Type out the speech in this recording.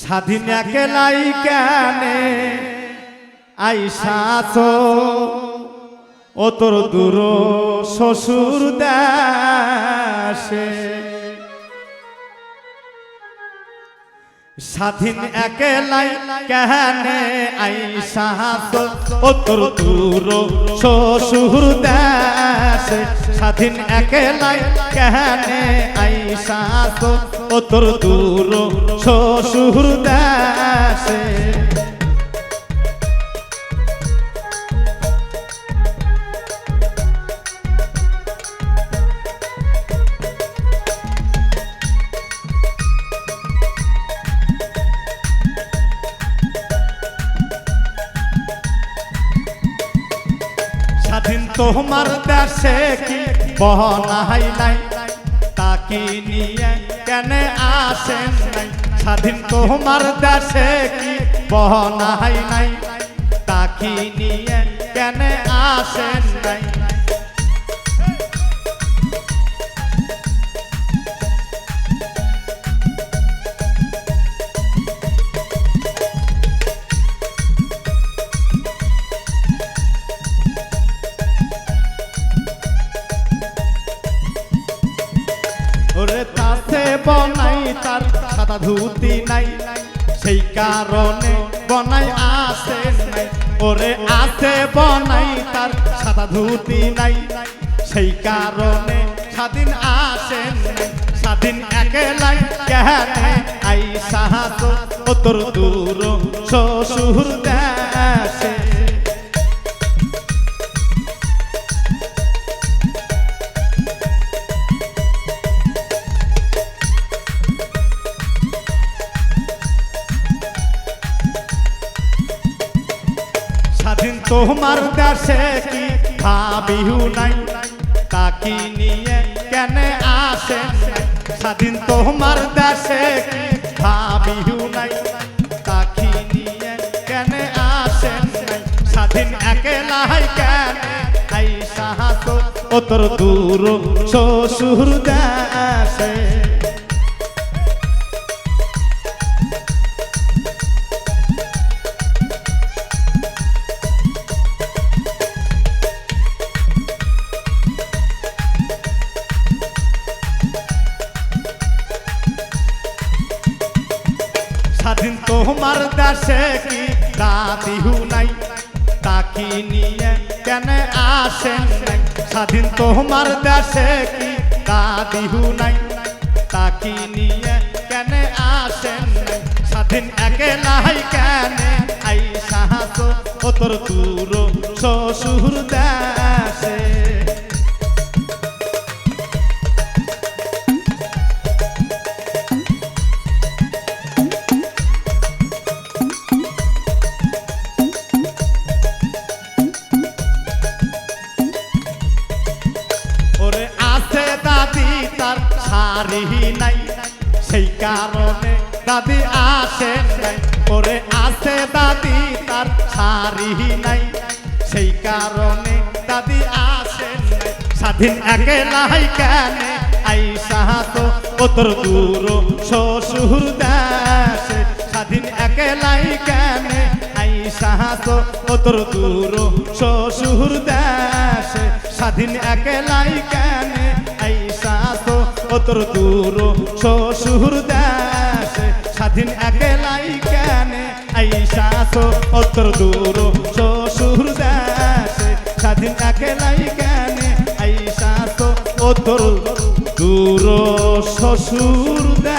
স্বাধীন একলাই কেনে আইসাছো ও তোর দূর শ্বশুর দেশে স্বাধীন একলাই কেনে আইসাছো ও তোর দূর শ্বশুর দেশে স্বাধীন একলাই কেনে আইসাছো ও তোর দূর শ্বশুর দেশে স্বাধীন তোমার দেশে কি বহনাই নাই তাকি নিয়ে কেন আসেন নাই স্বাধীন তোমার দেশে কি বহনাই নাই তাকি নিয়ে কেন আসেন নাই ওরে তাতে বনাই তার সাদা ধুতি নাই সেই কারণে বনাই আসে নাই ওরে আছে বনাই তার সাদা ধুতি নাই সেই কারণে স্বাধীন আসে নাই স্বাধীন একলাই কেনে আইসাছো ও তোর দূর শ্বশুর দেশে স্বাধীন তোমার দেশে কি ভাবিও নাই তাকি নিয়ে কেন আসে স্বাধীন তোমার দেশে কি ভাবিও নাই তাকি নিয়ে কেন আসে স্বাধীন একলাই কেন আইসাছো ও তোর দূর শ্বশুর দেশে স্বাধীন তোমার দেশে কি দাদিহু নাই তাকি নিয়ে কেন আসেন নাই স্বাধীন তোমার দেশে কি দাদিহু নাই তাকি নিয়ে কেন আসেন নাই স্বাধীন একলাই কেন আইসাছো ও তোর দূর শ্বশুর দেশে দাদি তার শাড়ি নাই সেই কারণে দাদি আসে নাই ওরে আছে দাদি তার শাড়ি নাই সেই কারণে দাদি আসে নাই স্বাধীন একলাই কেন আইসাছো ও তোর দূর শ্বশুর দেশে স্বাধীন একলাই কেন আইসাছো ও তোর দূর শ্বশুর দেশে স্বাধীন একলাই কেন আইসাছো ও তোর দূর শ্বশুর দেশে স্বাধীন একলাই কেন আইসাছো ও তোর দূর শ্বশুর দেশে স্বাধীন একলাই কেন আইসাছো ও তোর দূর শ্বশুর দেশে।